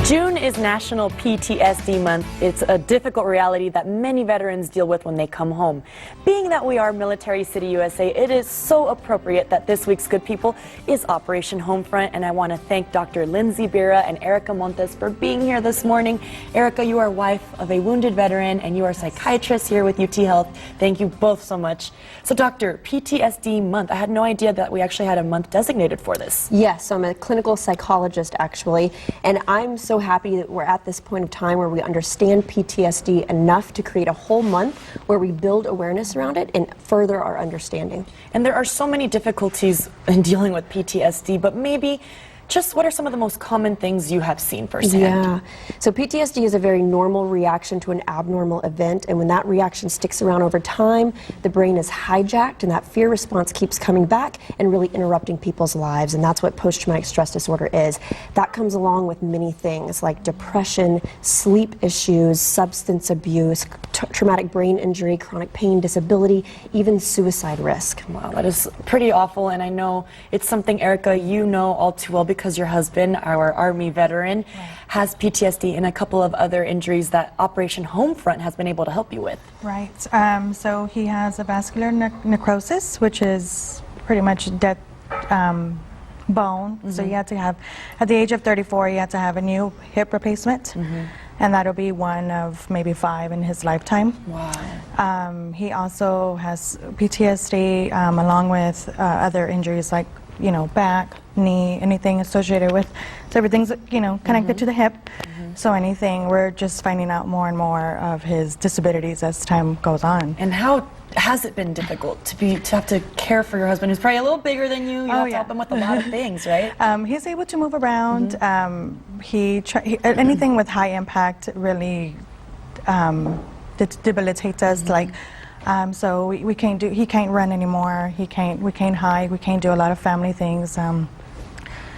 June is National PTSD Month. It's a difficult reality that many veterans deal with when they come home. Being that we are Military City USA, it is so appropriate that this week's Good People is Operation Homefront, and I want to thank Dr. Lindsey Bira and Erika Montez for being here this morning. Erika, you are wife of a wounded veteran, and you are a psychiatrist here with UT Health. Thank you both so much. So, Doctor, PTSD Month, I had no idea that we actually had a month designated for this. Yes, I'm a clinical psychologist, actually, and I'm so happy that we're at this point of time where we understand PTSD enough to create a whole month where we build awareness around it and further our understanding. And there are so many difficulties in dealing with PTSD, but maybe just what are some of the most common things you have seen firsthand? Yeah, so PTSD is a very normal reaction to an abnormal event, and when that reaction sticks around over time, the brain is hijacked and that fear response keeps coming back and really interrupting people's lives, and that's what post-traumatic stress disorder is. That comes along with many things like depression, sleep issues, substance abuse, traumatic brain injury, chronic pain, disability, even suicide risk. Wow, that is pretty awful, and I know it's something, Erika, you know all too well because your husband, our Army veteran, has PTSD and a couple of other injuries that Operation Homefront has been able to help you with. Right. So he has a vascular necrosis, which is pretty much dead bone. So he had to have, at the age of 34, he had to have a new hip replacement. And that'll be one of maybe 5 in his lifetime. Wow. He also has PTSD along with other injuries like, you know, back, knee, anything associated with, so everything's, you know, connected to the hip. So anything, we're just finding out more and more of his disabilities as time goes on. And how has it been difficult to have to care for your husband, who's probably a little bigger than you? You have to help him with a lot of things, right? He's able to move around. Anything with high impact really debilitates us. Like, so we can't do. He can't run anymore. We can't hide. We can't do a lot of family things.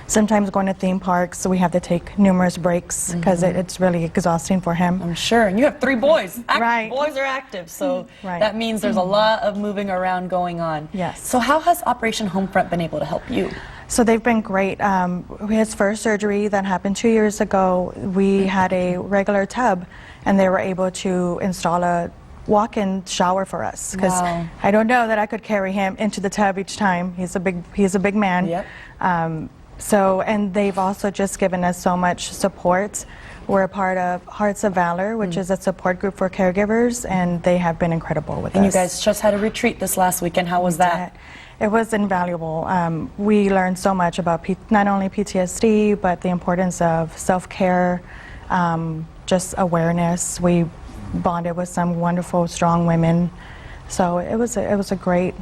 Sometimes going to theme parks, so we have to take numerous breaks because it's really exhausting for him. I'm sure. And you have 3 boys. Right. Boys are active, so that means there's a lot of moving around going on. Yes. So how has Operation Homefront been able to help you? So they've been great. His first surgery that happened 2 years ago, we had a regular tub, and they were able to install a walk-in shower for us because I don't know that I could carry him into the tub each time. He's a big man. Yep. And they've also just given us so much support. We're a part of Hearts of Valor, which is a support group for caregivers, and they have been incredible with us. And you guys just had a retreat this last weekend. How was that? It was invaluable. We learned so much about not only PTSD, but the importance of self-care, just awareness. We bonded with some wonderful, strong women. So it was a great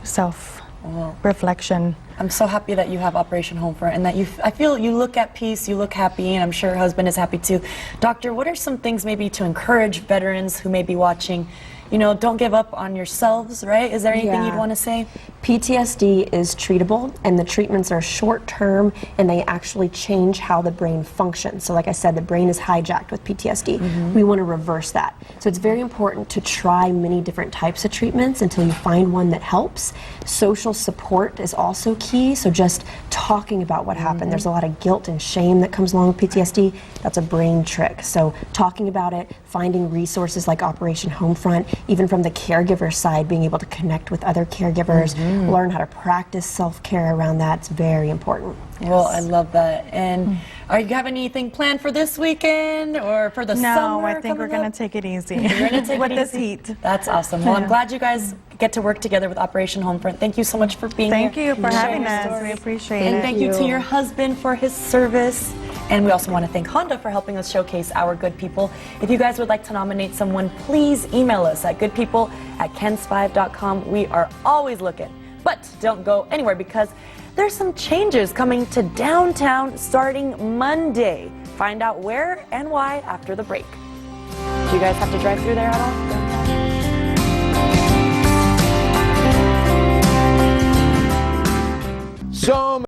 self-reflection. I'm so happy that you have Operation Homefront and that I feel you look at peace, you look happy, and I'm sure your husband is happy too. Doctor, what are some things maybe to encourage veterans who may be watching? You know, don't give up on yourselves, right? Is there anything you'd want to say? PTSD is treatable, and the treatments are short-term, and they actually change how the brain functions. So like I said, the brain is hijacked with PTSD. We want to reverse that. So it's very important to try many different types of treatments until you find one that helps. Social support is also key, so just talking about what happened. There's a lot of guilt and shame that comes along with PTSD. That's a brain trick. So talking about it, finding resources like Operation Homefront, even from the caregiver side, being able to connect with other caregivers, learn how to practice self-care around that. It's very important. Well, I love that. And are you have anything planned for this weekend or for the summer? No, I think we're going to take it easy. You're going to take with it this easy? heat. That's awesome. Well, I'm glad you guys get to work together with Operation Homefront. Thank you so much for being here. Thank you for having us. We appreciate it. And thank you to your husband for his service. And we also want to thank Honda for helping us showcase our good people. If you guys would like to nominate someone, please email us at goodpeople@kens5.com. We are always looking. But don't go anywhere because there's some changes coming to downtown starting Monday. Find out where and why after the break. Do you guys have to drive through there at all? So